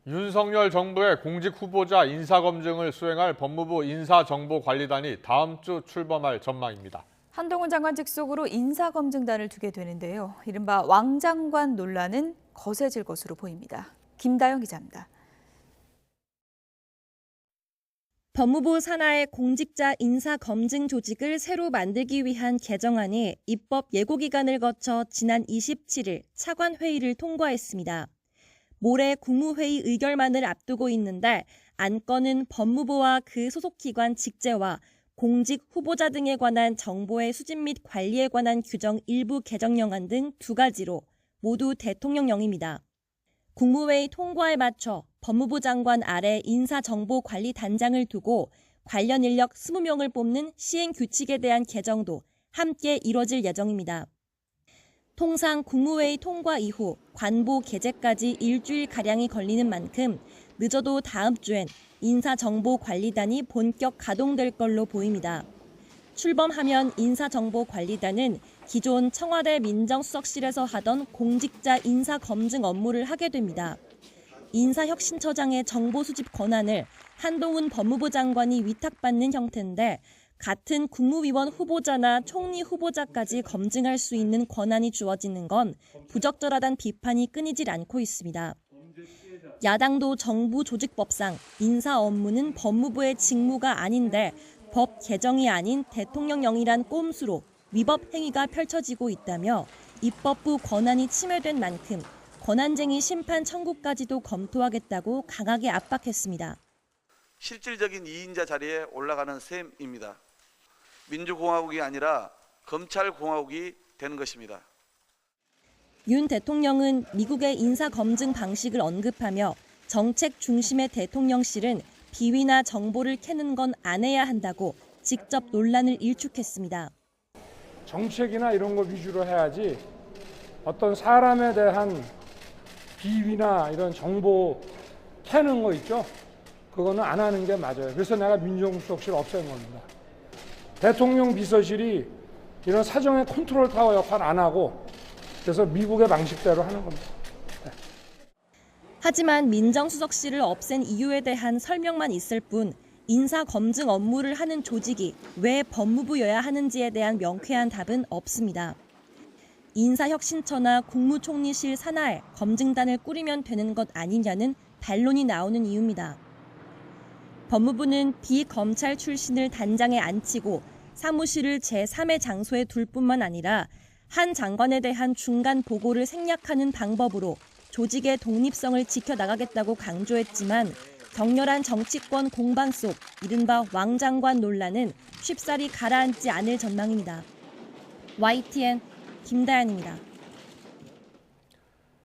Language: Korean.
윤석열 정부의 공직 후보자 인사검증을 수행할 법무부 인사정보관리단이 다음 주 출범할 전망입니다. 한동훈 장관 직속으로 인사검증단을 두게 되는데요. 이른바 왕장관 논란은 거세질 것으로 보입니다. 김다영 기자입니다. 법무부 산하의 공직자 인사검증 조직을 새로 만들기 위한 개정안이 입법 예고기간을 거쳐 지난 27일 차관회의를 통과했습니다. 모레 국무회의 의결만을 앞두고 있는데 안건은 법무부와 그 소속기관 직제와 공직 후보자 등에 관한 정보의 수집 및 관리에 관한 규정 일부 개정령안 등 두 가지로 모두 대통령령입니다. 국무회의 통과에 맞춰 법무부 장관 아래 인사정보관리단장을 두고 관련 인력 20명을 뽑는 시행규칙에 대한 개정도 함께 이뤄질 예정입니다. 통상 국무회의 통과 이후 관보 개최까지 일주일가량이 걸리는 만큼 늦어도 다음 주엔 인사정보관리단이 본격 가동될 걸로 보입니다. 출범하면 인사정보관리단은 기존 청와대 민정수석실에서 하던 공직자 인사검증 업무를 하게 됩니다. 인사혁신처장의 정보 수집 권한을 한동훈 법무부 장관이 위탁받는 형태인데 같은 국무위원 후보자나 총리 후보자까지 검증할 수 있는 권한이 주어지는 건 부적절하다는 비판이 끊이질 않고 있습니다. 야당도 정부조직법상 인사 업무는 법무부의 직무가 아닌데 법 개정이 아닌 대통령령이란 꼼수로 위법 행위가 펼쳐지고 있다며 입법부 권한이 침해된 만큼 권한쟁의 심판 청구까지도 검토하겠다고 강하게 압박했습니다. 실질적인 2인자 자리에 올라가는 셈입니다. 민주공화국이 아니라 검찰공화국이 되는 것입니다. 윤 대통령은 미국의 인사검증 방식을 언급하며 정책 중심의 대통령실은 비위나 정보를 캐는 건 안 해야 한다고 직접 논란을 일축했습니다. 정책이나 이런 거 위주로 해야지 어떤 사람에 대한 비위나 이런 정보 캐는 거 있죠? 그거는 안 하는 게 맞아요. 그래서 내가 민정수석실 없앤 겁니다. 대통령 비서실이 이런 사정의 컨트롤 타워 역할 안 하고 그래서 미국의 방식대로 하는 겁니다. 네. 하지만 민정수석실을 없앤 이유에 대한 설명만 있을 뿐 인사검증 업무를 하는 조직이 왜 법무부여야 하는지에 대한 명쾌한 답은 없습니다. 인사혁신처나 국무총리실 산하에 검증단을 꾸리면 되는 것 아니냐는 반론이 나오는 이유입니다. 법무부는 비검찰 출신을 단장에 앉히고 사무실을 제3의 장소에 둘 뿐만 아니라 한 장관에 대한 중간 보고를 생략하는 방법으로 조직의 독립성을 지켜나가겠다고 강조했지만 격렬한 정치권 공방 속 이른바 왕장관 논란은 쉽사리 가라앉지 않을 전망입니다. YTN 김다연입니다.